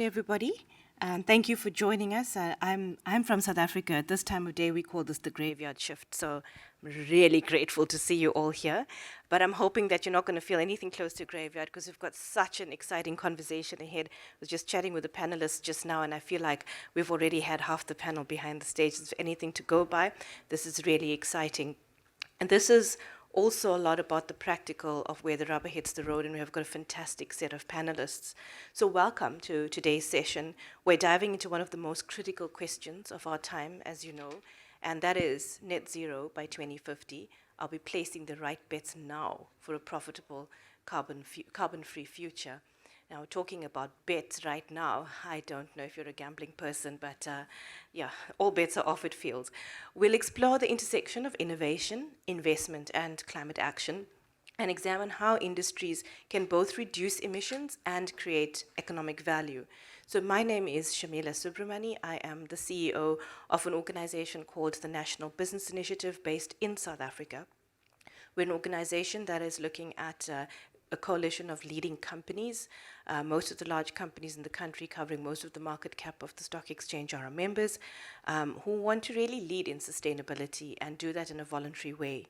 afternoon, everybody, and thank you for joining us. I'm from South Africa. At this time of day, we call this the graveyard shift, so I'm really grateful to see you all here. But I'm hoping that you're not going to feel anything close to graveyard because we've got such an exciting conversation ahead. I was just chatting with the panelists just now, and I feel like we've already had half the panel behind the stage. If anything to go by, this is really exciting. And this is also a lot about the practical of where the rubber hits the road, and we have got a fantastic set of panelists. So welcome to today's session. We're diving into one of the most critical questions of our time, as you know, and that is net zero by 2050. Are we placing the right bets now for a profitable carbon-free future? Now, talking about bets right now, I don't know if you're a gambling person, but yeah, all bets are off, it feels. We'll explore the intersection of innovation, investment, and climate action, and examine how industries can both reduce emissions and create economic value. So my name is Shamila Subramani. I am the CEO of an organization called the National Business Initiative based in South Africa. We're an organization that is looking at a coalition of leading companies. Most of the large companies in the country, covering most of the market cap of the stock exchange, are our members, who want to really lead in sustainability and do that in a voluntary way.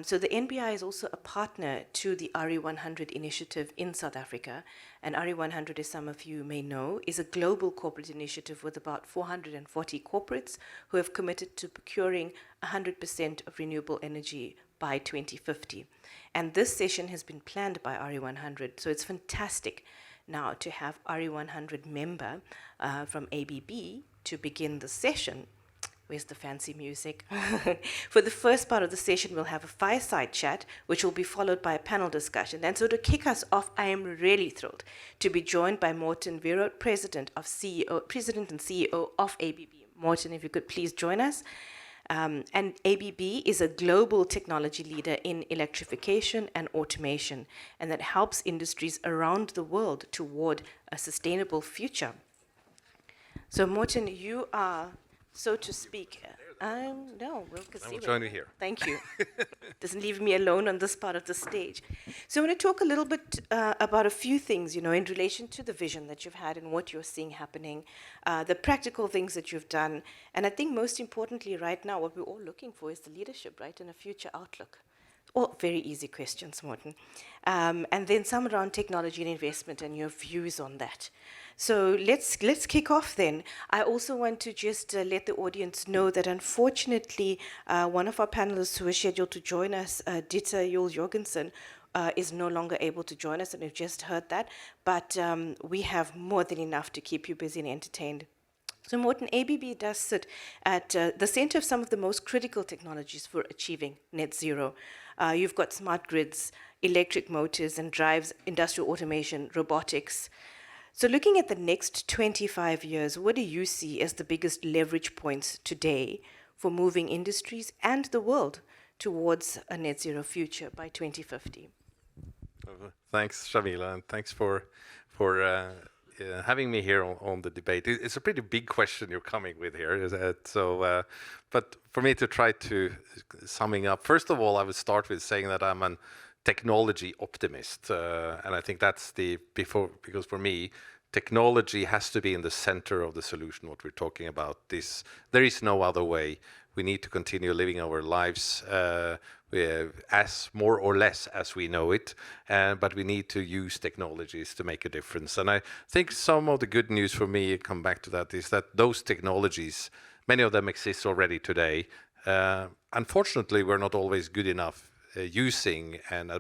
So the NBI is also a partner to the RE100 initiative in South Africa. And RE100, as some of you may know, is a global corporate initiative with about 440 corporates who have committed to procuring 100% of renewable energy by 2050. And this session has been planned by RE100, so it's fantastic now to have RE100 member from ABB to begin the session. Where's the fancy music? For the first part of the session, we'll have a fireside chat, which will be followed by a panel discussion. And so to kick us off, I am really thrilled to be joined by Morten Wierod, President and CEO of ABB. Morten, if you could please join us. And ABB is a global technology leader in electrification and automation, and that helps industries around the world toward a sustainable future. So, Morten, you are, so to speak, no, we'll I will join you here. Thank you. Doesn't leave me alone on this part of the stage. So I want to talk a little bit about a few things, in relation to the vision that you've had and what you're seeing happening, the practical things that you've done. And I think most importantly right now, what we're all looking for is the leadership, right, and a future outlook. All very easy questions, Morten. And then some around technology and investment and your views on that. So let's kick off then. I also want to just let the audience know that unfortunately, one of our panelists who is scheduled to join us, Dieter Juhl-Jorgensen, is no longer able to join us, and we've just heard that. But we have more than enough to keep you busy and entertained. So Morten, ABB does sit at the center of some of the most critical technologies for achieving net zero. You've got smart grids, electric motors and drives, industrial automation, robotics. So looking at the next 25 years, what do you see as the biggest leverage points today for moving industries and the world towards a net zero future by 2050? Thanks, Shamila, and thanks for having me here on the debate. It's a pretty big question you're coming with here. But for me to try to summing up, first of all, I would start with saying that I'm an technology optimist, and I think that's because for me, technology has to be in the center of the solution. What we're talking about, there is no other way. We need to continue living our lives as more or less as we know it, but we need to use technologies to make a difference. And I think some of the good news for me, come back to that, is that those technologies, many of them exist already today. Unfortunately, we're not always good enough using and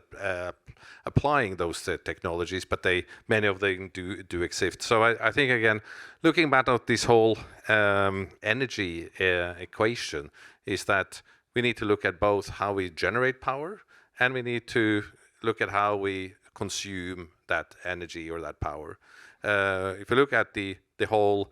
applying those technologies, but many of them do exist. So I think, again, looking back at this whole energy equation, is that we need to look at both how we generate power, and we need to look at how we consume that energy or that power. If you look at the whole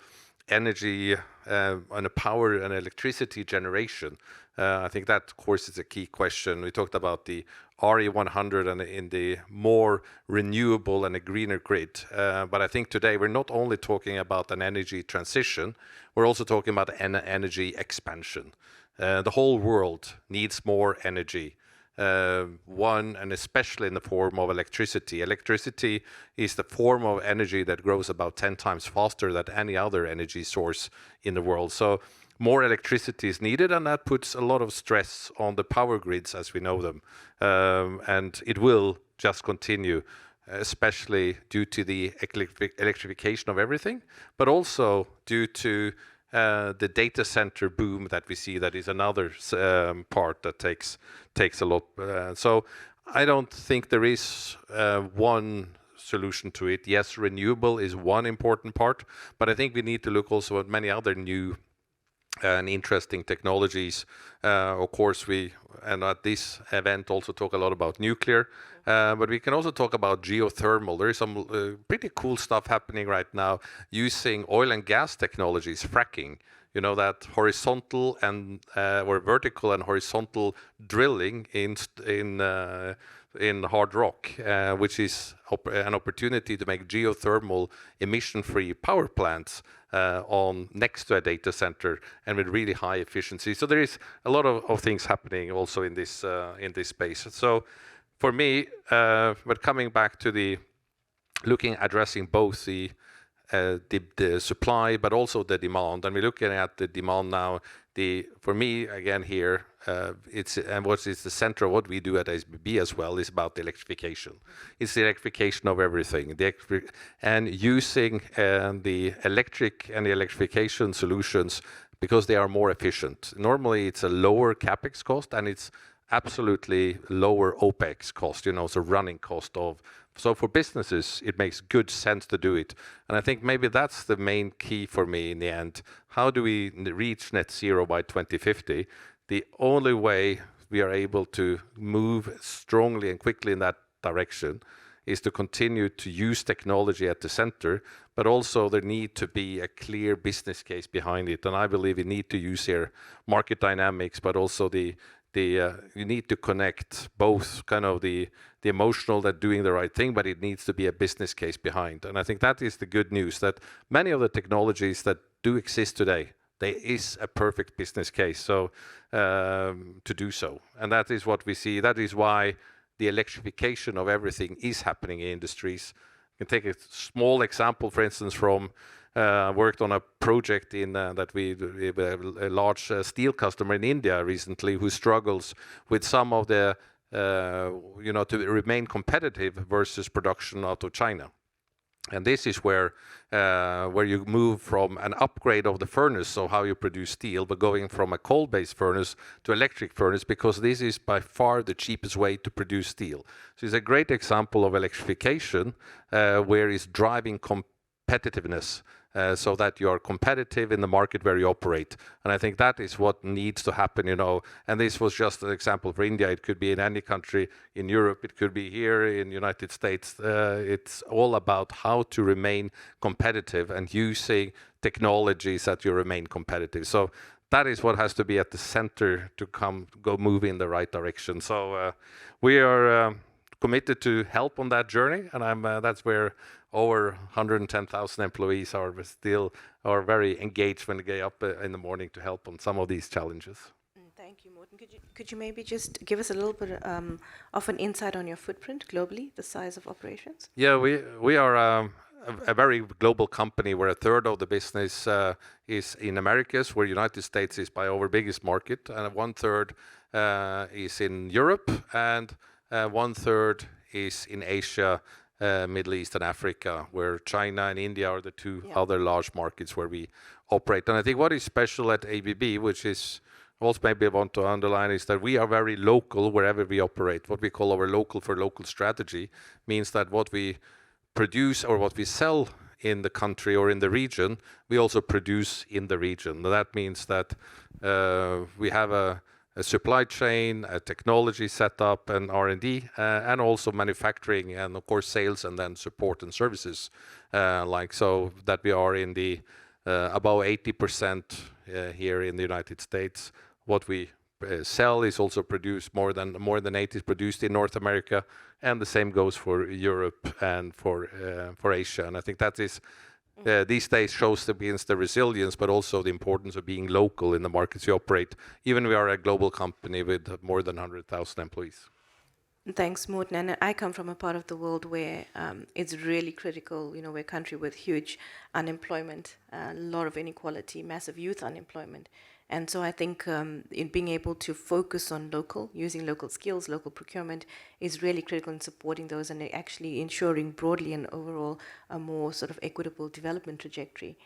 energy and the power and electricity generation, I think that, of course, is a key question. We talked about the RE100 and in the more renewable and a greener grid. But I think today we're not only talking about an energy transition, we're also talking about an energy expansion. The whole world needs more energy. One, and especially in the form of electricity. Electricity is the form of energy that grows about 10 times faster than any other energy source in the world. So more electricity is needed, and that puts a lot of stress on the power grids as we know them. And it will just continue, especially due to the electrification of everything, but also due to the data center boom that we see. That is another part that takes a lot. So I don't think there is one solution to it. Yes, renewable is one important part, but I think we need to look also at many other new and interesting technologies. Of course, we and at this event also talk a lot about nuclear, but we can also talk about geothermal. There is some pretty cool stuff happening right now using oil and gas technologies, fracking. You know, that horizontal and or vertical and horizontal drilling in hard rock, which is an opportunity to make geothermal emission-free power plants on next to a data center and with really high efficiency. So there is a lot of things happening also in this space. So for me, but coming back to the addressing both the supply but also the demand, and we're looking at the demand now. For me again here, it's and what is the center of what we do at ASBB as well is about the electrification. It's the electrification of everything, and using the electric and the electrification solutions because they are more efficient. Normally, it's a lower capex cost and it's absolutely lower OPEX cost, so running cost of. So for businesses, it makes good sense to do it. And I think maybe that's the main key for me in the end. How do we reach net zero by 2050? The only way we are able to move strongly and quickly in that direction is to continue to use technology at the center, but also there need to be a clear business case behind it. And I believe we need to use here market dynamics, but also you need to connect both kind of the emotional that doing the right thing, but it needs to be a business case behind. And I think that is the good news, that many of the technologies that do exist today, there is a perfect business case to do so. And that is what we see. That is why the electrification of everything is happening in industries. You can take a small example, for instance, from worked on a project in that we a large steel customer in India recently who struggles with some of the to remain competitive versus production out of China. And this is where you move from an upgrade of the furnace, so how you produce steel, but going from a coal-based furnace to electric furnace, because this is by far the cheapest way to produce steel. So it's a great example of electrification where it's driving competitiveness. So that you are competitive in the market where you operate. And I think that is what needs to happen, And this was just an example for India. It could be in any country in Europe. It could be here in the United States. It's all about how to remain competitive and using technologies that you remain competitive. So that is what has to be at the center to go move in the right direction. So we are committed to help on that journey, and that's where over 110,000 employees are very engaged when they get up in the morning to help on some of these challenges. Thank you, Morten. Could you maybe just give us a little bit of an insight on your footprint globally, the size of operations? Yeah, we are a very global company where a third of the business is in Americas, where United States is by our biggest market, and 1/3 is in Europe, and 1/3 is in Asia, Middle East and Africa, where China and India are the two other large markets where we operate. And I think what is special at ABB, which is also maybe I want to underline, is that we are very local wherever we operate. What we call our local for local strategy means that what we produce or what we sell in the country or in the region, we also produce in the region. That means that we have a supply chain, a technology setup, and R&D, and also manufacturing, and of course sales, and then support and services, so that we are in the about 80% here in the United States. What we sell is also produced more than 80% is produced in North America, and the same goes for Europe and for Asia. And I think that is these days shows the resilience, but also the importance of being local in the markets you operate. Even we are a global company with more than 100,000 employees. Thanks, Morten. And I come from a part of the world where it's really critical. You know, we're a country with huge unemployment, a lot of inequality, massive youth unemployment. And so I think in being able to focus on local, using local skills, local procurement is really critical in supporting those and actually ensuring broadly and overall a more sort of equitable development trajectory.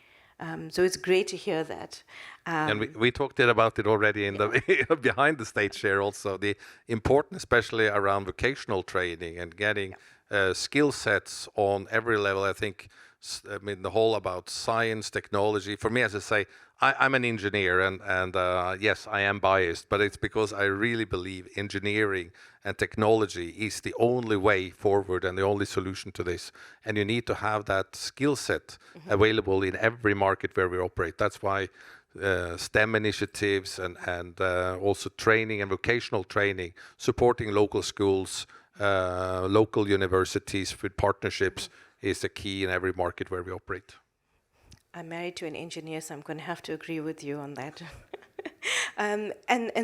So it's great to hear that. And we talked about it already in the behind the stage here also, the importance especially around vocational training and getting skill sets on every level. I think, I mean, the whole about science, technology. For me, as I say, I'm an engineer, and yes, I am biased, but it's because I really believe engineering and technology is the only way forward and the only solution to this. And you need to have that skill set available in every market where we operate. That's why STEM initiatives and also training and vocational training, supporting local schools, local universities with partnerships is the key in every market where we operate. I'm married to an engineer, so I'm going to have to agree with you on that. And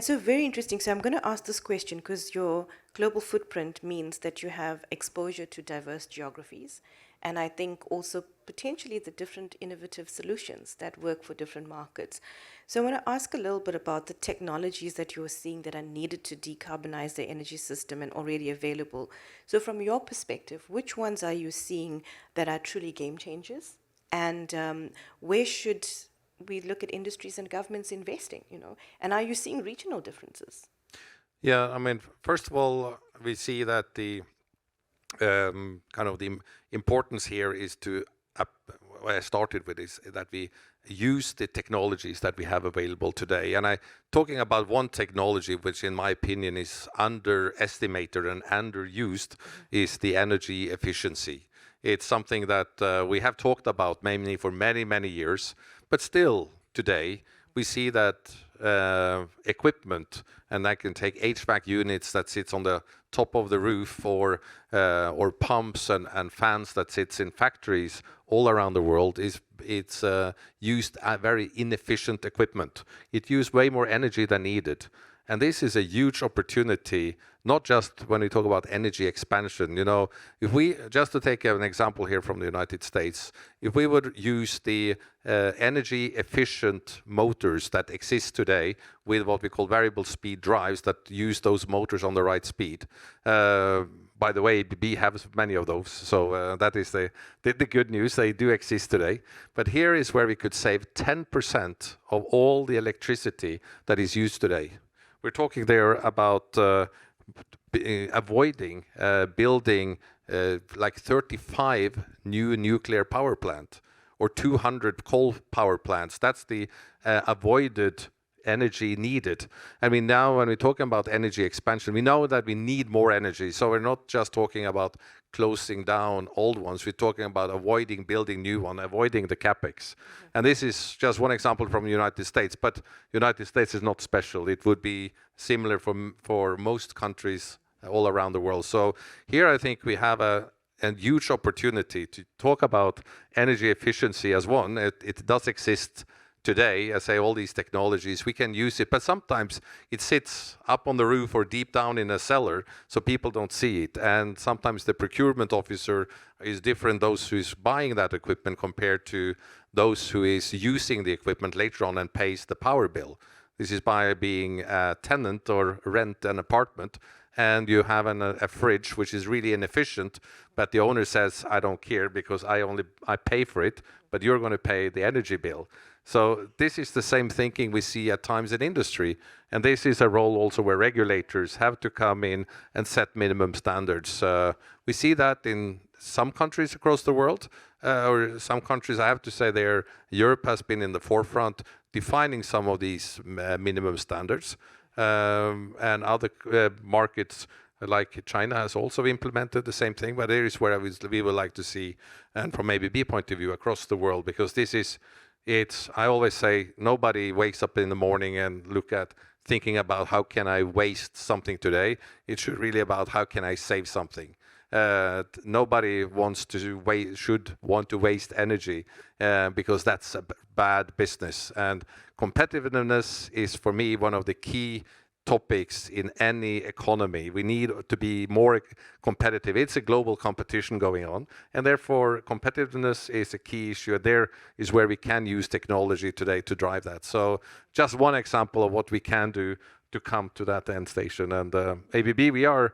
so very interesting. So I'm going to ask this question because your global footprint means that you have exposure to diverse geographies, and I think also potentially the different innovative solutions that work for different markets. So I want to ask a little bit about the technologies that you're seeing that are needed to decarbonize the energy system and already available. So from your perspective, which ones are you seeing that are truly game changers? And where should we look at industries and governments investing, you know? And are you seeing regional differences? Yeah, I mean, first of all, we see that the kind of the importance here is to, what I started with is that we use the technologies that we have available today. And I talking about one technology, which in my opinion is underestimated and underused, is the energy efficiency. It's something that we have talked about mainly for many, many years, but still today we see that equipment, and I can take HVAC units that sits on the top of the roof, or pumps and fans that sits in factories all around the world, it's used very inefficient equipment. It used way more energy than needed. And this is a huge opportunity, not just when we talk about energy expansion. You know, if we, just to take an example here from the United States, if we would use the energy efficient motors that exist today with what we call variable speed drives that use those motors on the right speed. By the way, ABB has many of those, so that is the good news. They do exist today. But here is where we could save 10% of all the electricity that is used today. We're talking there about avoiding building like 35 new nuclear power plant or 200 coal power plants. That's the avoided energy needed. I mean, now when we're talking about energy expansion, we know that we need more energy. So we're not just talking about closing down old ones. We're talking about avoiding building new ones, avoiding the capex. And this is just one example from the United States, but United States is not special. It would be similar for most countries all around the world. So here I think we have a huge opportunity to talk about energy efficiency as one. It does exist today. I say all these technologies, we can use it, but sometimes it sits up on the roof or deep down in a cellar, so people don't see it. And sometimes the procurement officer is different, those who's buying that equipment compared to those who is using the equipment later on and pays the power bill. This is by being a tenant or rent an apartment, and you have a fridge which is really inefficient, but the owner says, I don't care because I pay for it, but you're going to pay the energy bill. So this is the same thinking we see at times in industry. And this is a role also where regulators have to come in and set minimum standards. We see that in some countries across the world, or some countries, I have to say Europe has been in the forefront defining some of these minimum standards. And other markets like China has also implemented the same thing, but there is where we would like to see, and from ABB point of view, across the world, because this is, I always say, nobody wakes up in the morning and thinking about how can I waste something today. It should really about how can I save something. Nobody should want to waste energy because that's a bad business. And competitiveness is, for me, one of the key topics in any economy. We need to be more competitive. It's a global competition going on, and therefore competitiveness is a key issue. There is where we can use technology today to drive that. So just one example of what we can do to come to that end station. And ABB, we are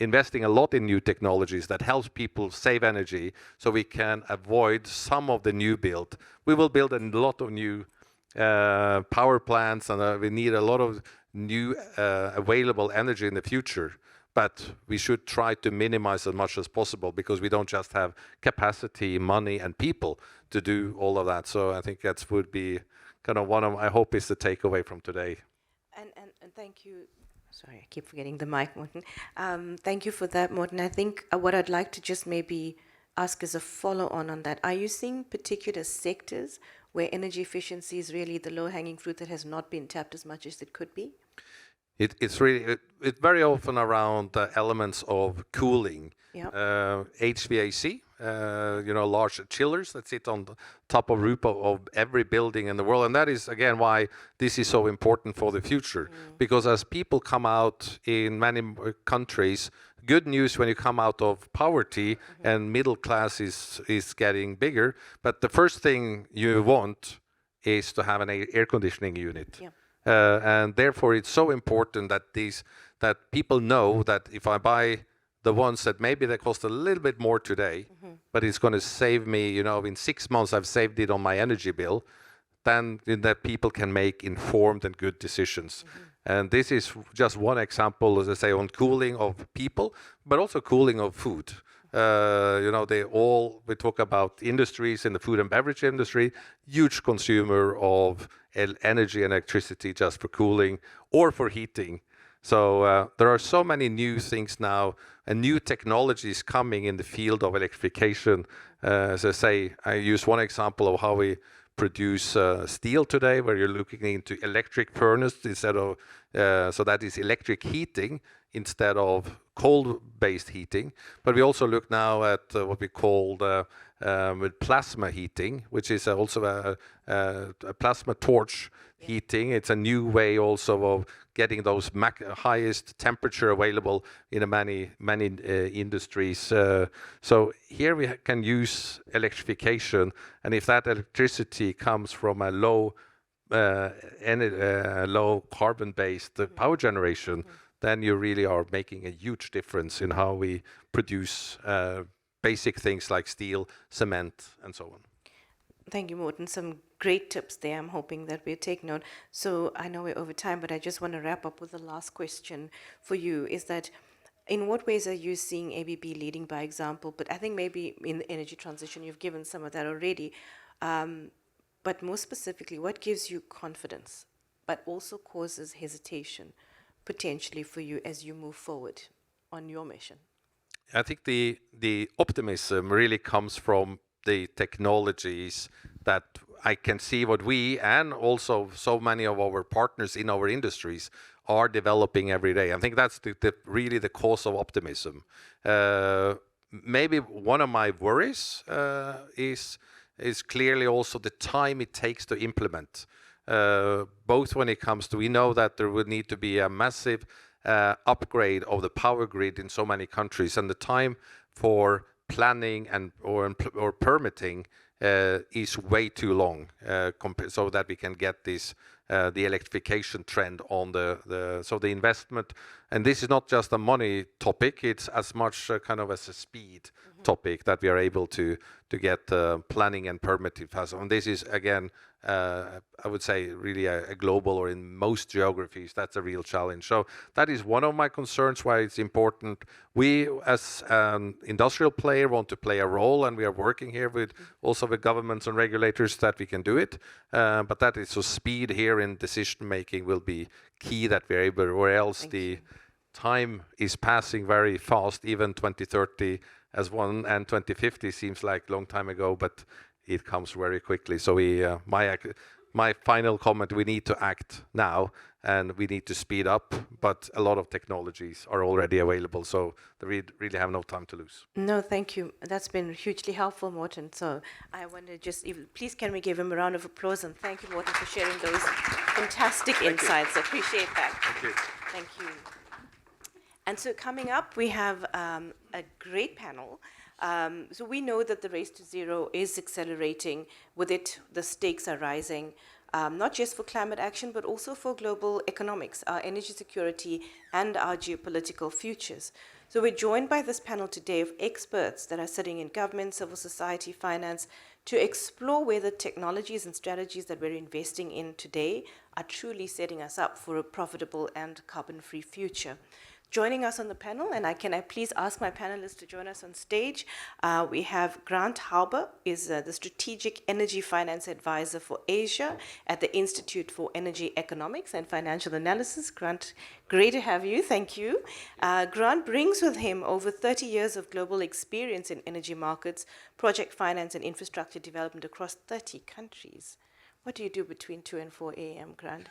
investing a lot in new technologies that helps people save energy so we can avoid some of the new build. We will build a lot of new power plants, and we need a lot of new available energy in the future. But we should try to minimize as much as possible because we don't just have capacity, money, and people to do all of that. So I think that would be kind of one of, I hope, is the takeaway from today. And thank you. Sorry, I keep forgetting the mic, Morten. Thank you for that, Morten. I think what I'd like to just maybe ask as a follow-on that, are you seeing particular sectors where energy efficiency is really the low-hanging fruit that has not been tapped as much as it could be? It's really very often around elements of cooling, HVAC, large chillers that sit on the top of roof of every building in the world, and that is again why this is so important for the future. Because as people come out in many countries, good news when you come out of poverty and middle class is getting bigger, but the first thing you want is to have an air conditioning unit. And therefore it's so important that people know that if I buy the ones that maybe they cost a little bit more today, but it's going to save me, in 6 months I've saved it on my energy bill, then that people can make informed and good decisions. And this is just one example, as I say, on cooling of people, but also cooling of food. We talk about industries in the food and beverage industry, huge consumer of energy and electricity just for cooling or for heating. So there are so many new things now and new technologies coming in the field of electrification. As I say, I use one example of how we produce steel today, where you're looking into electric furnace instead of, so that is electric heating instead of coal-based heating. But we also look now at what we call with plasma heating, which is also a plasma torch heating. It's a new way also of getting those highest temperature available in many industries. So here we can use electrification, and if that electricity comes from a low carbon-based power generation, then you really are making a huge difference in how we produce basic things like steel, cement, and so on. Thank you, Morten. Some great tips there. I'm hoping that we'll take note. So I know we're over time, but I just want to wrap up with the last question for you, is that in what ways are you seeing ABB leading by example? But I think maybe in the energy transition, you've given some of that already. But more specifically, what gives you confidence, but also causes hesitation potentially for you as you move forward on your mission? I think the optimism really comes from the technologies that I can see what we and also so many of our partners in our industries are developing every day. I think that's really the cause of optimism. Maybe one of my worries is clearly also the time it takes to implement. Both when it comes to, we know that there would need to be a massive upgrade of the power grid in so many countries, and the time for planning or permitting is way too long, so that we can get this the electrification trend on so the investment. And this is not just a money topic; it's as much kind of as a speed topic that we are able to get planning and permitting fast. And this is again, I would say, really a global, or in most geographies, that's a real challenge. So that is one of my concerns, why it's important. We, as an industrial player, want to play a role, and we are working here with also with governments and regulators that we can do it. But that is, so speed here in decision making will be key, that we're able, or else the time is passing very fast. Even 2030 as one, and 2050 seems like a long time ago, but it comes very quickly. So my final comment: we need to act now, and we need to speed up. But a lot of technologies are already available, so they really have no time to lose. No, thank you. That's been hugely helpful, Morten. So I want to just, please, can we give him a round of applause and thank you, Morten, for sharing those fantastic insights. I appreciate that. Thank you. Thank you. And so coming up, we have a great panel. So we know that the race to zero is accelerating. With it, the stakes are rising, not just for climate action, but also for global economics, our energy security, and our geopolitical futures. So we're joined by this panel today of experts that are sitting in government, civil society, finance, to explore whether technologies and strategies that we're investing in today are truly setting us up for a profitable and carbon-free future. Joining us on the panel, and can I please ask my panelists to join us on stage? We have Grant Hauber, is the Strategic Energy Finance Advisor for Asia at the Institute for Energy Economics and Financial Analysis. Grant, great to have you. Thank you. Grant brings with him over 30 years of global experience in energy markets, project finance, and infrastructure development across 30 countries. What do you do between 2 and 4 a.m., Grant?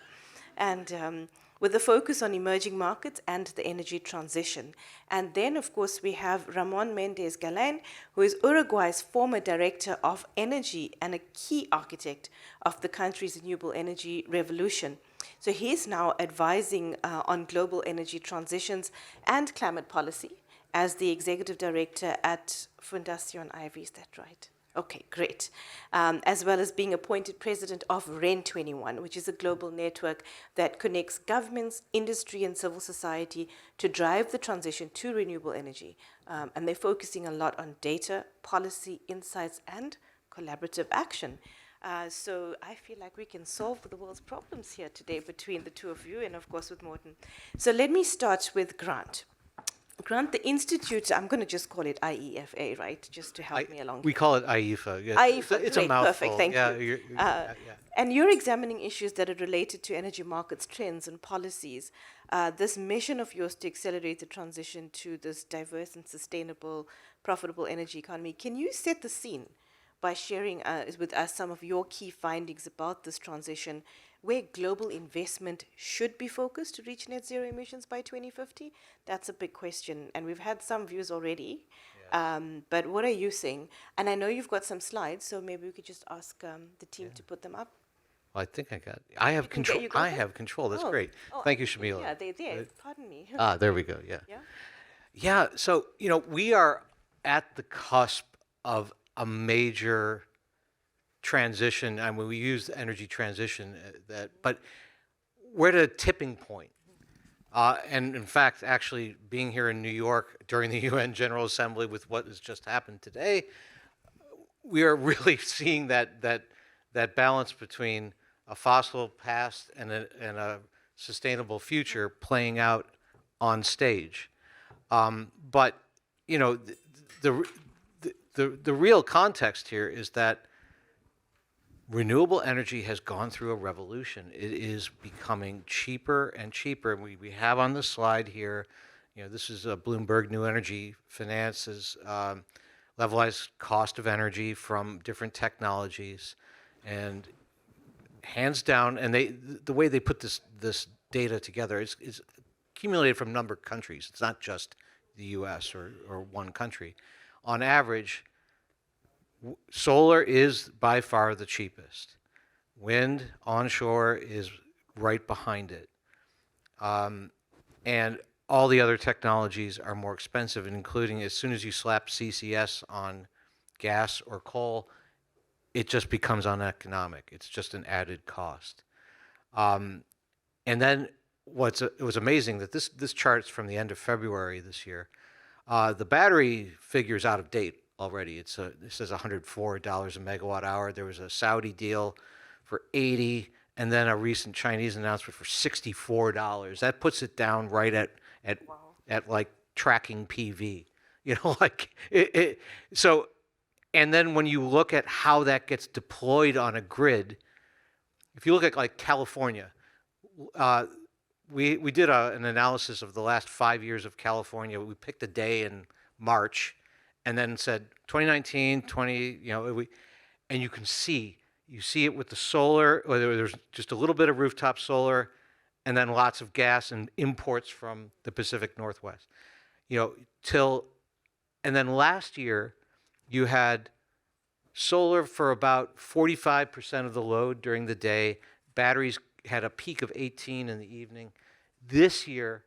And with a focus on emerging markets and the energy transition. And then, of course, we have Ramon Mendez Galen, who is Uruguay's former director of energy and a key architect of the country's renewable energy revolution. So he's now advising on global energy transitions and climate policy as the executive director at Fundación Ivy. Is that right? Okay, great. As well as being appointed president of REN21, which is a global network that connects governments, industry, and civil society to drive the transition to renewable energy. And they're focusing a lot on data, policy, insights, and collaborative action. So I feel like we can solve the world's problems here today between the two of you and, of course, with Morten. So let me start with Grant. Grant, the Institute, I'm going to just call it IEFA, right, just to help me along. We call it IEFA. Yeah. IEFA, it's great, a mouthful. perfect, thank you. Yeah. And you're examining issues that are related to energy markets, trends, and policies. This mission of yours to accelerate the transition to this diverse and sustainable, profitable energy economy, can you set the scene by sharing with us some of your key findings about this transition, where global investment should be focused to reach net zero emissions by 2050? That's a big question, and we've had some views already. Yeah. But what are you saying? And I know you've got some slides, so maybe we could just ask the team to put them up. Well, I think I have control. I have control. That's great. Thank you, Shamila. Yeah, they're there. Pardon me. There we go. Yeah. Yeah. Yeah. So we are at the cusp of a major transition. I mean, we use energy transition, but we're at a tipping point. And in fact, actually being here in New York during the UN General Assembly with what has just happened today, we are really seeing that balance between a fossil past and a sustainable future playing out on stage. But the real context here is that renewable energy has gone through a revolution. It is becoming cheaper and cheaper. And we have on the slide here, this is Bloomberg New Energy Finance's levelized cost of energy from different technologies. And hands down, and the way they put this data together is accumulated from a number of countries. It's not just the US or one country. On average, solar is by far the cheapest. Wind onshore is right behind it. And all the other technologies are more expensive, including as soon as you slap CCS on gas or coal, it just becomes uneconomic. It's just an added cost. And then it was amazing that this chart's from the end of February this year. The battery figure's out of date already. It says $104 a megawatt hour. There was a Saudi deal for 80, and then a recent Chinese announcement for $64. That puts it down right at like tracking PV. So, and then when you look at how that gets deployed on a grid, if you look at like California, we did an analysis of the last 5 years of California. We picked a day in March, and then said 2019, and you see it with the solar, or there's just a little bit of rooftop solar, and then lots of gas and imports from the Pacific Northwest. And then last year, you had solar for about 45% of the load during the day. Batteries had a peak of 18 in the evening. This year,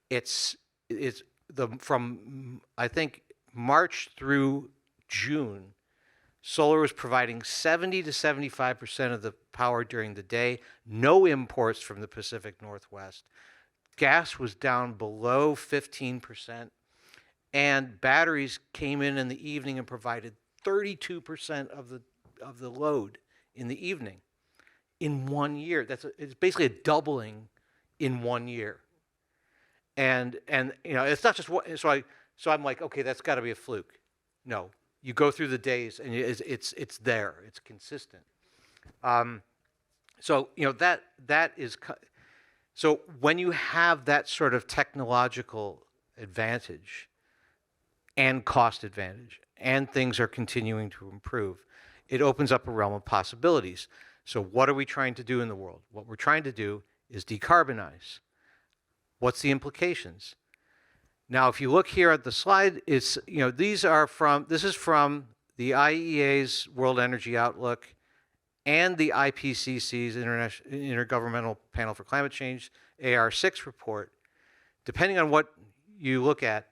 it's from I think March through June, solar was providing 70 to 75% of the power during the day. No imports from the Pacific Northwest. Gas was down below 15%, and batteries came in the evening and provided 32% of the load in the evening in 1 year. It's basically a doubling in 1 year. And it's not just what. So I'm like, okay, that's got to be a fluke. No, you go through the days and it's there. It's consistent. So that is. So when you have that sort of technological advantage and cost advantage, and things are continuing to improve, it opens up a realm of possibilities. So what are we trying to do in the world? What we're trying to do is decarbonize. What's the implications? Now, if you look here at the slide, this is from the IEA's World Energy Outlook and the IPCC's Intergovernmental Panel for Climate Change AR6 report. Depending on what you look at,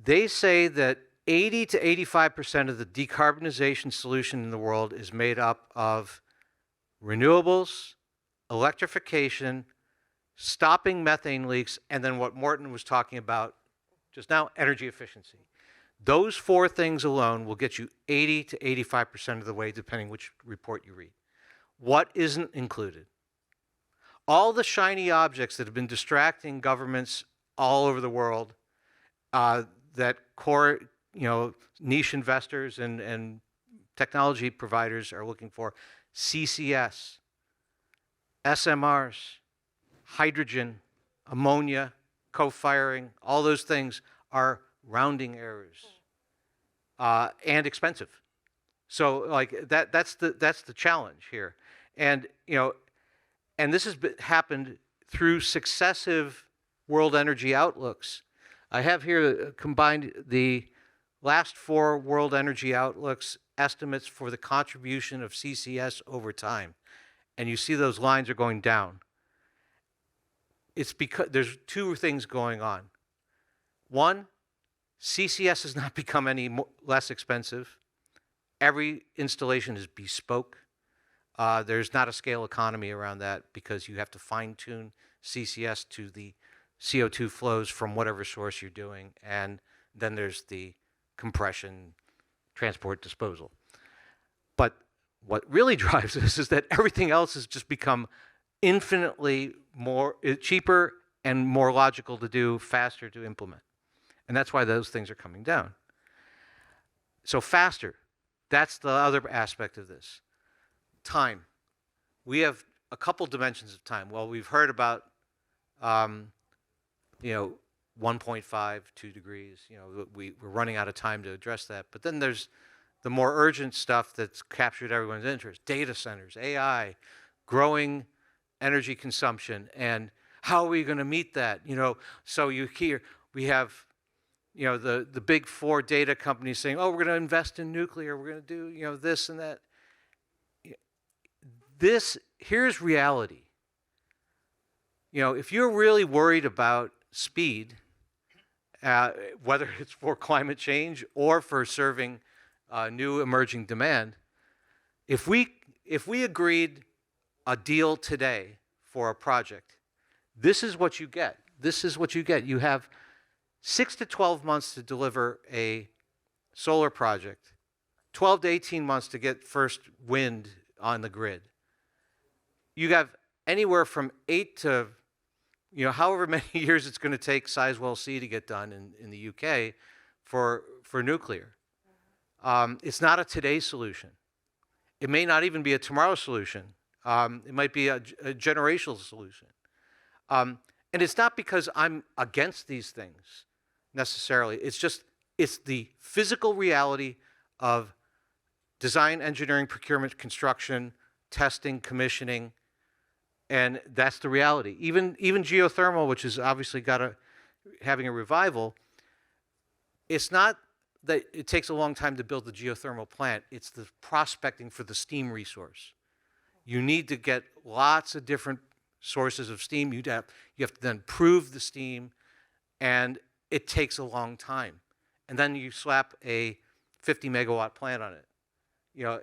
they say that 80 to 85% of the decarbonization solution in the world is made up of renewables, electrification, stopping methane leaks, and then what Morten was talking about just now, energy efficiency. Those four things alone will get you 80 to 85% of the way, depending which report you read. What isn't included? All the shiny objects that have been distracting governments all over the world, that core, niche investors and technology providers are looking for: CCS, SMRs, hydrogen, ammonia, co-firing. All those things are rounding errors and expensive. So that's the challenge here, and this has happened through successive World Energy Outlooks. I have here combined the last four World Energy Outlooks estimates for the contribution of CCS over time, and you see those lines are going down. It's because there's two things going on. One, CCS has not become any less expensive. Every installation is bespoke. There's not a scale economy around that because you have to fine-tune CCS to the CO2 flows from whatever source you're doing, and then there's the compression, transport, disposal. But what really drives this is that everything else has just become infinitely cheaper and more logical to do, faster to implement. And that's why those things are coming down. So faster, that's the other aspect of this. Time. We have a couple dimensions of time. Well, we've heard about 1.5, 2 degrees. We're running out of time to address that. But then there's the more urgent stuff that's captured everyone's interest: data centers, AI, growing energy consumption, and how are we going to meet that? So we have the big four data companies saying, oh, we're going to invest in nuclear, we're going to do this and that. Here's reality. If you're really worried about speed, whether it's for climate change or for serving new emerging demand, if we agreed a deal today for a project, this is what you get. This is what you get. You have 6 to 12 months to deliver a solar project, 12 to 18 months to get first wind on the grid. You have anywhere from 8 to however many years it's going to take Sizewell C to get done in the UK for nuclear. It's not a today solution. It may not even be a tomorrow solution. It might be a generational solution. And it's not because I'm against these things necessarily. It's the physical reality of design, engineering, procurement, construction, testing, commissioning, And that's the reality. Even geothermal, which is obviously having a revival, it's not that it takes a long time to build the geothermal plant. It's the prospecting for the steam resource. You need to get lots of different sources of steam. You have to then prove the steam, and it takes a long time. And then you slap a 50 megawatt plant on it. You know,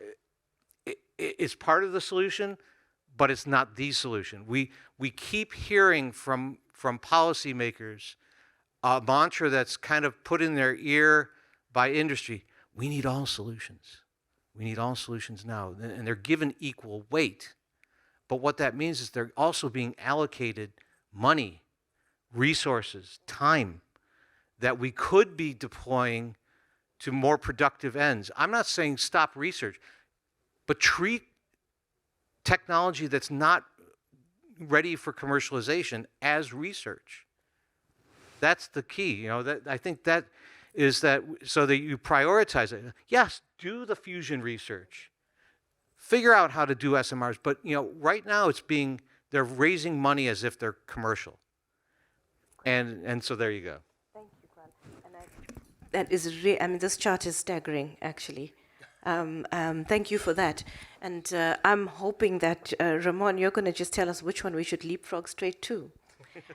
it's part of the solution, but it's not the solution. We keep hearing from policymakers a mantra that's kind of put in their ear by industry. We need all solutions. We need all solutions now. And they're given equal weight. But what that means is they're also being allocated money, resources, time that we could be deploying to more productive ends. I'm not saying stop research, but treat technology that's not ready for commercialization as research. That's the key. You know, I think that is that so that you prioritize it. Yes, do the fusion research. Figure out how to do SMRs, but you know, right now they're raising money as if they're commercial. And so there you go. Thank you, Grant. That is I mean, this chart is staggering, actually. Thank you for that. And I'm hoping that, Ramon, you're going to just tell us which one we should leapfrog straight to.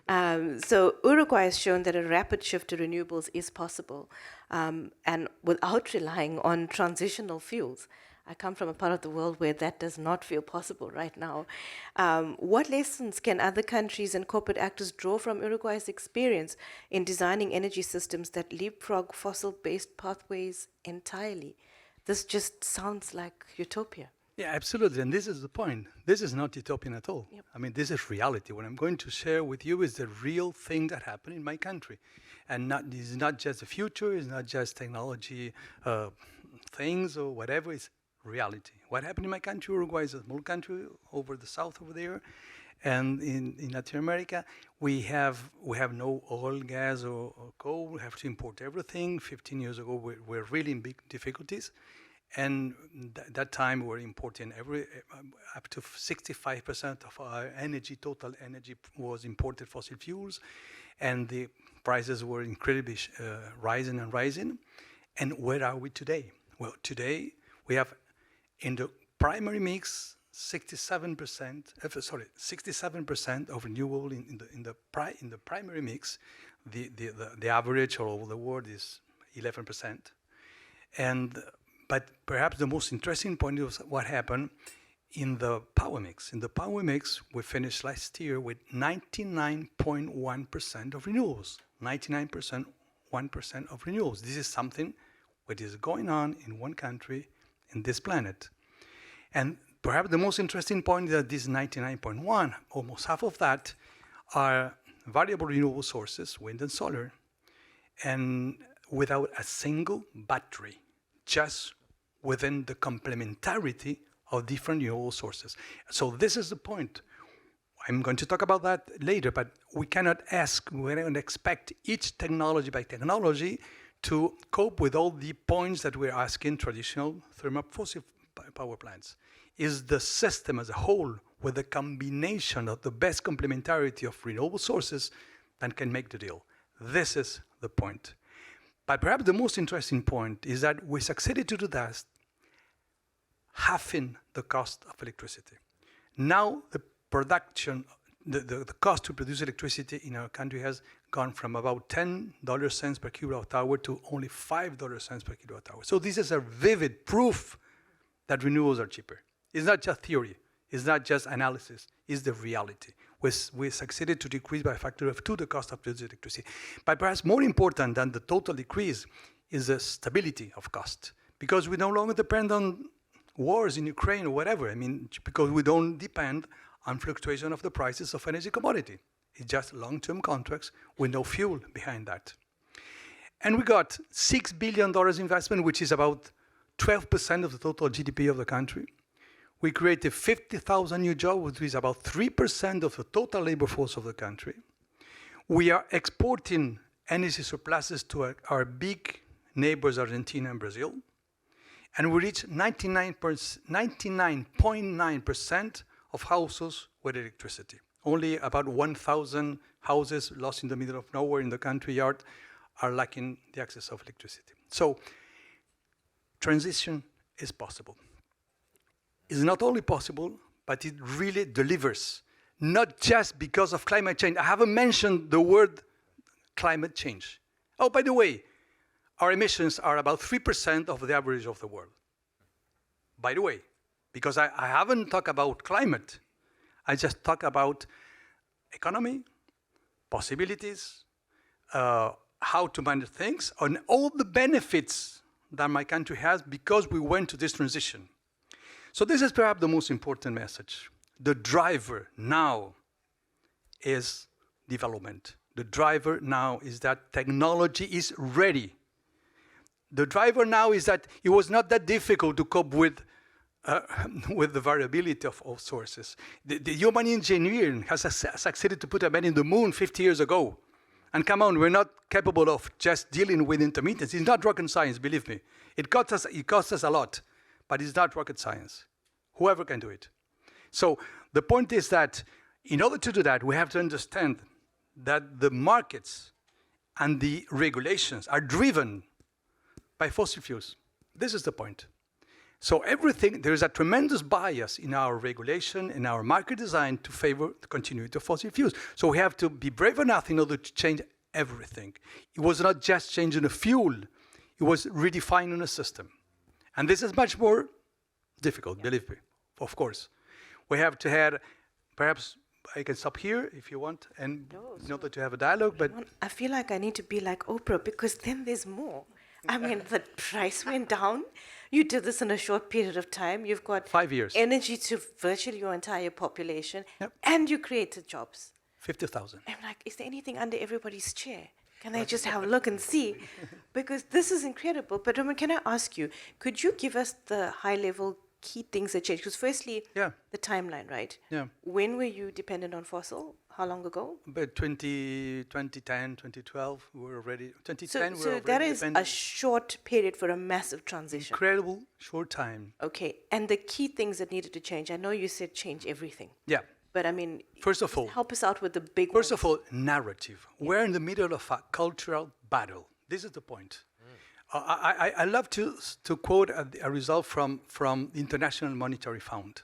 So Uruguay has shown that a rapid shift to renewables is possible, and without relying on transitional fuels. I come from a part of the world where that does not feel possible right now. What lessons can other countries and corporate actors draw from Uruguay's experience in designing energy systems that leapfrog fossil-based pathways entirely? This just sounds like utopia. Yeah, absolutely. And this is the point. This is not utopian at all. Yep. I mean, this is reality. What I'm going to share with you is the real thing that happened in my country. And this is not just the future, it's not just technology things or whatever, it's reality. What happened in my country, Uruguay is a small country over the south over there. And in Latin America, we have no oil, gas, or coal. We have to import everything. 15 years ago, we're really in big difficulties. And that time we were importing up to 65% of our energy, total energy was imported fossil fuels. And the prices were incredibly rising and rising. And where are we today? Well, today we have in the primary mix, 67% of renewable in the primary mix. The average all over the world is 11%. But perhaps the most interesting point is what happened in the power mix. In the power mix, we finished last year with 99.1% of renewables. 99.1% of renewables. This is something what is going on in one country in this planet. And perhaps the most interesting point is that this 99.1, almost half of that, are variable renewable sources, wind and solar, and without a single battery, just within the complementarity of different renewable sources. So this is the point. I'm going to talk about that later, but we cannot expect each technology by technology to cope with all the points that we're asking traditional thermal fossil power plants. Is the system as a whole with a combination of the best complementarity of renewable sources that can make the deal. This is the point. But perhaps the most interesting point is that we succeeded to do that, halving the cost of electricity. Now the production, the cost to produce electricity in our country has gone from about $10 per kilowatt hour to only $5 per kilowatt hour. So this is a vivid proof that renewables are cheaper. It's not just theory. It's not just analysis. It's the reality. We succeeded to decrease by a factor of 2 the cost of producing electricity. But perhaps more important than the total decrease is the stability of cost. Because we no longer depend on wars in Ukraine or whatever. I mean, because we don't depend on fluctuation of the prices of energy commodity. It's just long-term contracts with no fuel behind that. And we got $6 billion investment, which is about 12% of the total GDP of the country. We created 50,000 new jobs, which is about 3% of the total labor force of the country. We are exporting energy surpluses to our big neighbors, Argentina and Brazil. And we reached 99.9% of households with electricity. Only about 1,000 houses lost in the middle of nowhere in the country yard are lacking the access of electricity. So transition is possible. It's not only possible, but it really delivers, not just because of climate change. I haven't mentioned the word climate change. Oh, by the way, our emissions are about 3% of the average of the world. By the way, because I haven't talked about climate. I just talk about economy, possibilities, how to manage things, and all the benefits that my country has because we went to this transition. So this is perhaps the most important message. The driver now is development. The driver now is that technology is ready. The driver now is that it was not that difficult to cope with the variability of all sources. The human engineering has succeeded to put a man in the moon 50 years ago. And come on, we're not capable of just dealing with intermittency. It's not rocket science, believe me. It costs us a lot, but it's not rocket science. Whoever can do it. So the point is that in order to do that, we have to understand that the markets and the regulations are driven by fossil fuels. This is the point. So everything, there is a tremendous bias in our regulation, in our market design to favor the continuity of fossil fuels. So we have to be brave enough in order to change everything. It was not just changing a fuel, it was redefining a system. And this is much more difficult, believe me, of course. We have to have, perhaps I can stop here if you want, and in order to have a dialogue, but I feel like I need to be like Oprah because then there's more. I mean, the price went down. You did this in a short period of time. You've got 5 years. Energy to virtually your entire population, and you created jobs. 50,000. I'm like, is there anything under everybody's chair? Can I just have a look and see? Because this is incredible. But Roman, can I ask you, could you give us the high-level key things that changed? Because firstly, the timeline, right? Yeah. When were you dependent on fossil? How long ago? But 2010, 2012, we were already, 2010 we were So already that is a dependent. short period for a massive transition. Incredible short time. Okay, and the key things that needed to change, I know you said change everything. Yeah. But I mean, First of all, help us out with the big First ones. of all, narrative. We're in the middle of a cultural battle. This is the point. I love to quote a result from the International Monetary Fund.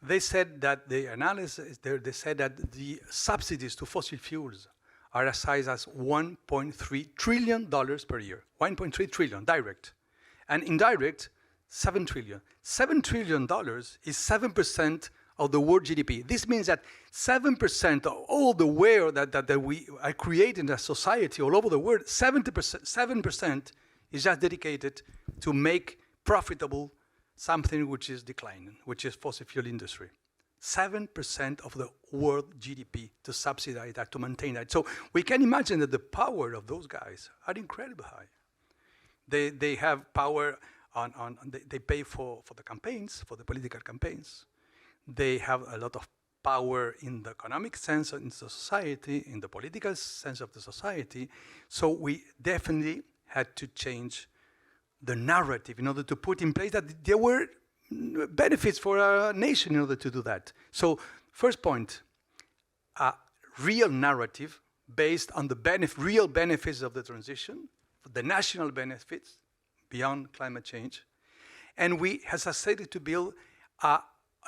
They said that the analysis, they said that the subsidies to fossil fuels are as high as $1.3 trillion per year. 1.3 trillion, direct. And indirect, 7 trillion. $7 trillion is 7% of the world GDP. This means that 7% of all the wealth that we are creating in a society all over the world, 7% is just dedicated to make profitable something which is declining, which is fossil fuel industry. 7% of the world GDP to subsidize that, to maintain that. So we can imagine that the power of those guys are incredibly high. They have power they pay for the campaigns, for the political campaigns. They have a lot of power in the economic sense in the society, in the political sense of the society. So we definitely had to change the narrative in order to put in place that there were benefits for our nation in order to do that. So first point, a real narrative based on the real benefits of the transition, the national benefits beyond climate change. And we has decided to build a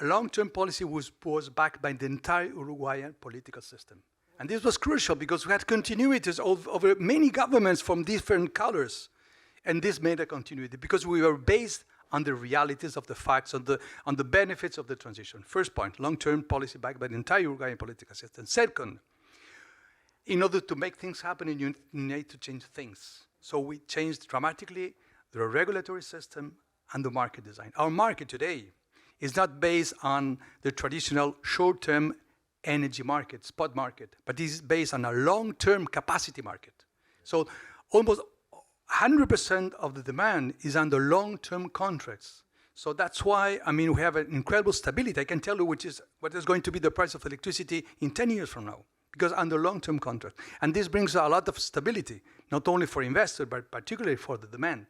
long-term policy which was backed by the entire Uruguayan political system. And this was crucial because we had continuities over many governments from different colors. And this made a continuity because we were based on the realities of the facts, on the benefits of the transition. First point, long-term policy backed by the entire Uruguayan political system. Second, in order to make things happen, you need to change things. So we changed dramatically the regulatory system and the market design. Our market today is not based on the traditional short-term energy market, spot market, but is based on a long-term capacity market. So almost 100% of the demand is under long-term contracts. So that's why, I mean, we have an incredible stability. I can tell you what is going to be the price of electricity in 10 years from now, because under long-term contract. And this brings a lot of stability, not only for investors, but particularly for the demand.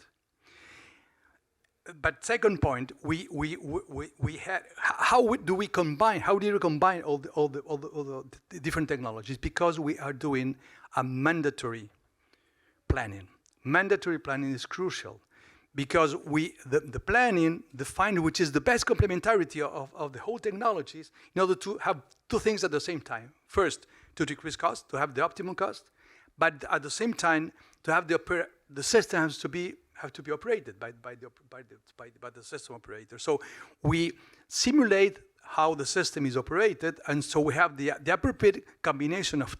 but second point, we had do we combine? How do we combine all the different technologies? Because we are doing a mandatory planning. Mandatory planning is crucial because the planning define which is the best complementarity of the whole technologies in order to have two things at the same time. First, to decrease cost, to have the optimum cost, but at the same time to have the system has to be operated by the system operator. So we simulate how the system is operated, and so we have the appropriate combination of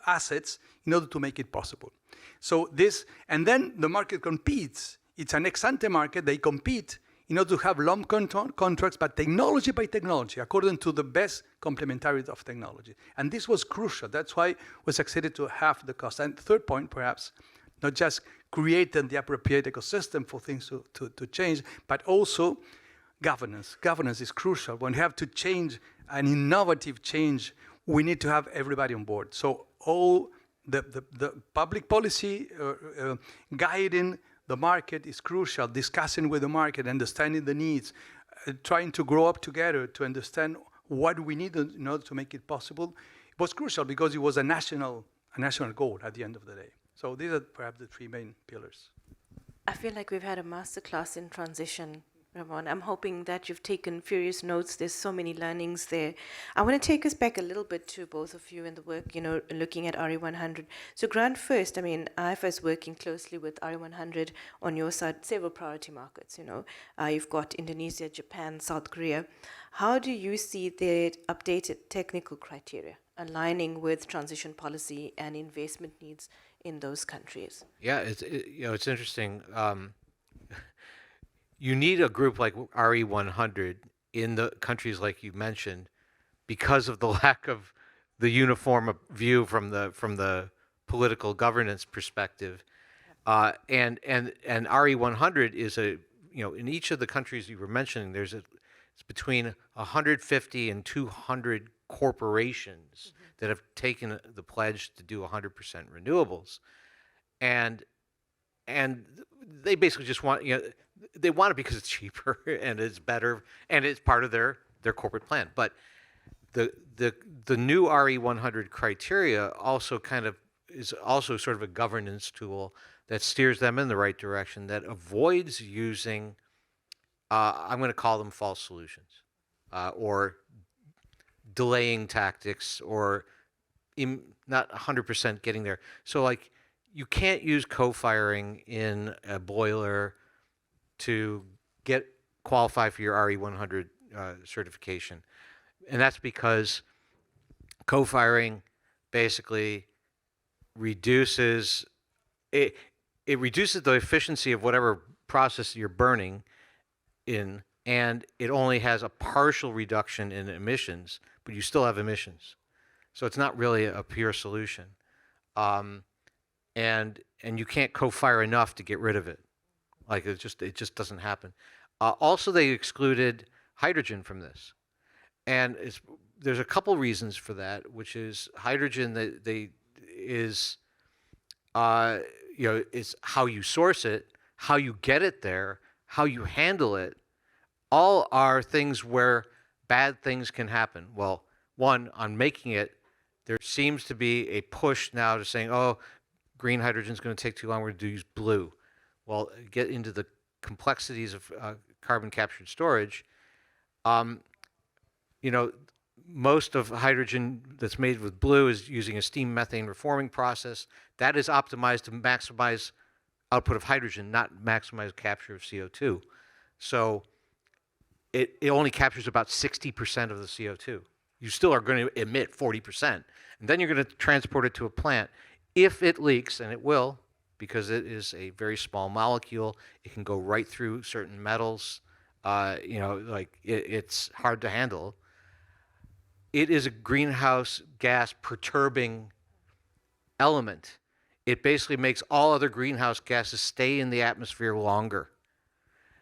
assets in order to make it possible. So this, and then the market competes. It's an ex-ante market. They compete in order to have long contracts, but technology by technology, according to the best complementarity of technology. And this was crucial. That's why we succeeded to halve the cost. And third point, perhaps, not just creating the appropriate ecosystem for things to change, but also governance. Governance is crucial. When you have to change an innovative change, we need to have everybody on board. So all the public policy guiding the market is crucial, discussing with the market, understanding the needs, trying to grow up together to understand what we need in order to make it possible. It was crucial because it was a national goal at the end of the day. So these are perhaps the three main pillars. I feel like we've had a masterclass in transition, Ramon. I'm hoping that you've taken furious notes. There's so many learnings there. I want to take us back a little bit to both of you in the work, looking at RE100. So Grant first, IFA is working closely with RE100 on your side, several priority markets, You've got Indonesia, Japan, South Korea. How do you see the updated technical criteria aligning with transition policy and investment needs in those countries? Yeah, it's interesting. You need a group like RE100 in the countries like you mentioned because of the lack of the uniform view from the political governance perspective. And RE100 is in each of the countries you were mentioning, it's between 150 and 200 corporations that have taken the pledge to do 100% renewables. And they basically just want, they want it because it's cheaper and it's better and it's part of their corporate plan. But the new RE100 criteria also is also sort of a governance tool that steers them in the right direction, that avoids using, I'm going to call them false solutions, or delaying tactics, or not 100% getting there. So like, you can't use co-firing in a boiler to qualify for your RE100 certification. And that's because co-firing basically reduces the efficiency of whatever process you're burning in, and it only has a partial reduction in emissions, but you still have emissions. So it's not really a pure solution. And you can't co-fire enough to get rid of it. Like it just doesn't happen. Also, they excluded hydrogen from this, and there's a couple reasons for that, which is hydrogen is how you source it, how you get it there, how you handle it. All are things where bad things can happen. Well, one, on making it, there seems to be a push now to saying, oh, green hydrogen is going to take too long, we're going to use blue. Well, get into the complexities of carbon capture and storage. Most of hydrogen that's made with blue is using a steam methane reforming process. That is optimized to maximize output of hydrogen, not maximize capture of CO2. So it only captures about 60% of the CO2. You still are going to emit 40%. And then you're going to transport it to a plant. If it leaks, and it will, because it is a very small molecule, it can go right through certain metals. It's hard to handle. It is a greenhouse gas perturbing element. It basically makes all other greenhouse gases stay in the atmosphere longer.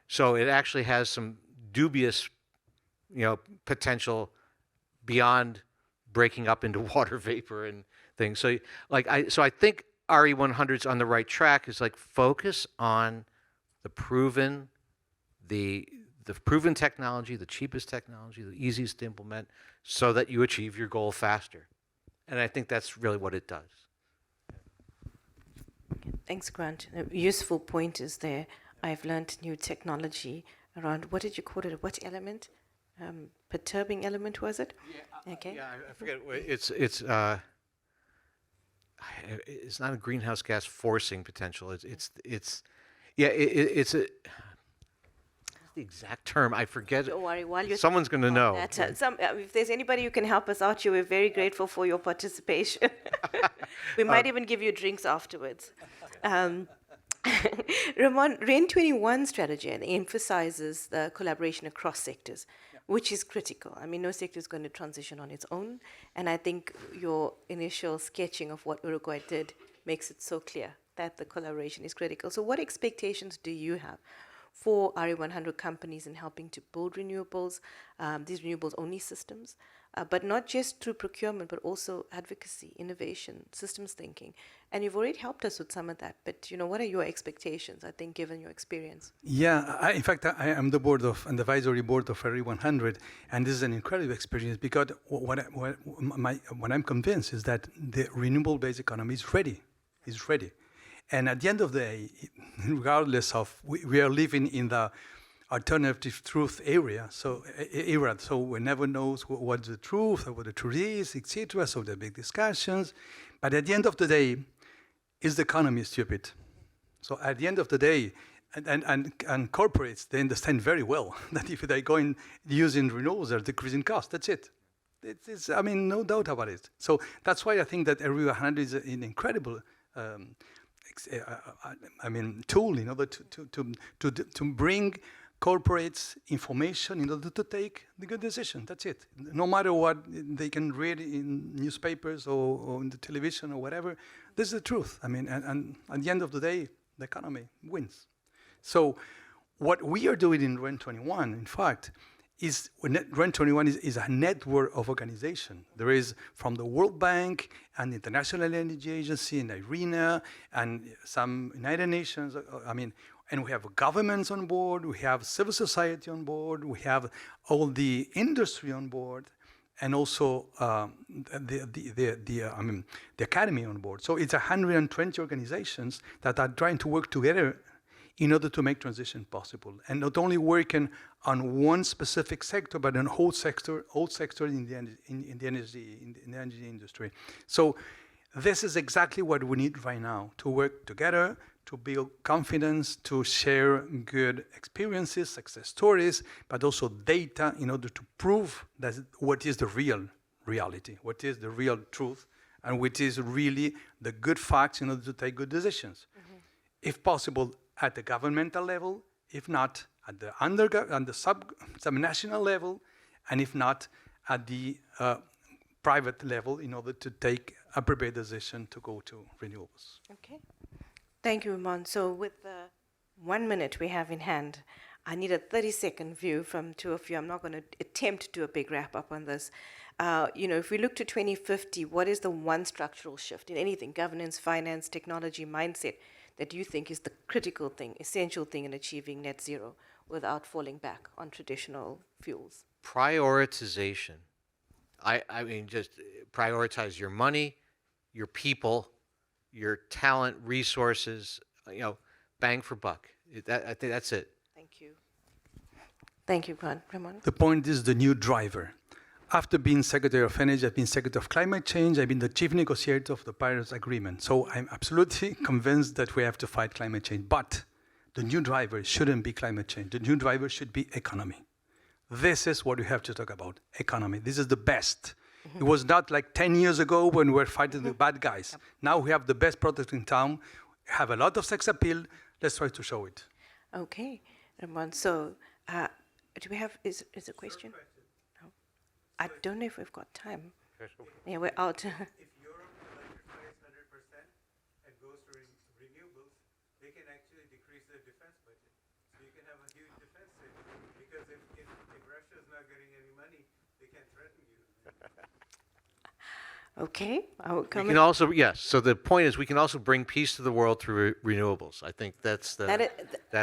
So it actually has some dubious, potential beyond breaking up into water vapor and things. So I think RE100's on the right track. Is like focus on the proven the proven technology, the cheapest technology, the easiest to implement, so that you achieve your goal faster. And I think that's really what it does. Thanks, Grant. A useful point is there. I've learned new technology around, what did you call it? What element? Perturbing element, was it? Okay. Yeah, I forget. It's not a greenhouse gas forcing potential. It's the exact term. I forget. Don't worry, while you're Someone's going to know. if there's anybody who can help us out here, we're very grateful for your participation. We might even give you drinks afterwards. Ramon, REN 21 strategy emphasizes the collaboration across sectors, which is critical. I mean, no sector is going to transition on its own, and I think your initial sketching of what Uruguay did makes it so clear that the collaboration is critical. So what expectations do you have for RE100 companies in helping to build renewables, these renewables-only systems, but not just through procurement, but also advocacy, innovation, systems thinking? And you've already helped us with some of that, but what are your expectations, I think, given your experience? Yeah, in fact, I am the advisory board of RE100, and this is an incredible experience because what I'm convinced is that the renewable-based economy is ready. And at the end of the day, regardless of, we are living in the alternative truth era, so we never knows what's the truth or what the truth is, etc. So there are big discussions. But at the end of the day, is the economy stupid? So at the end of the day, and corporates, they understand very well that if they're going using renewables, they're decreasing costs. That's it. It's no doubt about it. So that's why I think that RE100 is an incredible tool in order to bring corporates information in order to take the good decision. That's it. No matter what they can read in newspapers or in the television or whatever, this is the truth. And at the end of the day, the economy wins. So what we are doing in REN 21, in fact, is REN 21 is a network of organization. There is from the World Bank and the International Energy Agency and IRENA and some United Nations, and we have governments on board, we have civil society on board, we have all the industry on board, and also the academy on board. So it's 120 organizations that are trying to work together in order to make transition possible, and not only working on one specific sector, but on whole sector in the energy industry. So this is exactly what we need right now, to work together, to build confidence, to share good experiences, success stories, but also data in order to prove that what is the real reality, what is the real truth, and what is really the good facts in order to take good decisions. Mm-hmm. If possible, at the governmental level, if not at the subnational level, and if not at the private level, in order to take a appropriate decision to go to renewables. Okay. Thank you, Ramon. So with the 1 minute we have in hand, I need a 30-second view from two of you. I'm not going to attempt to do a big wrap-up on this. If we look to 2050, what is the one structural shift in anything, governance, finance, technology, mindset, that you think is the critical thing, essential thing in achieving net zero without falling back on traditional fuels? Prioritization. I mean, just prioritize your money, your people, your talent, resources, bang for buck. I think that's it. Thank you. Thank you, Ramon. The point is the new driver. After being Secretary of Energy, I've been Secretary of Climate Change, I've been the Chief Negotiator of the Paris Agreement. So I'm absolutely convinced that we have to fight climate change. But the new driver shouldn't be climate change. The new driver should be economy. This is what we have to talk about, economy. This is the best. Mm-hmm. It was not like 10 years ago when we were fighting the bad guys. Yep. Now we have the best product in town, have a lot of sex appeal. Let's try to show it. Okay, Ramon. So do we have, is a question? No. I don't know if we've got time. Yeah, we're out. If Europe electrifies 100% and goes to renewables, they can actually decrease their defense budget. So you can have a huge defense saving, because if Russia is not getting any money, they can't threaten you. Okay, I will come. We can also, yes. So the point is, we can also bring peace to the world through renewables. I think that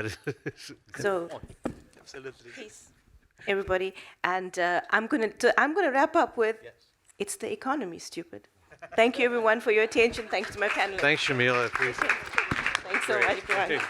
is. So Absolutely. Peace, everybody. And I'm gonna wrap up with, it's the economy, stupid. Thank you, everyone, for your attention. Thanks to my panelists. Thanks, Shamila. Appreciate it. Thanks so much, everyone.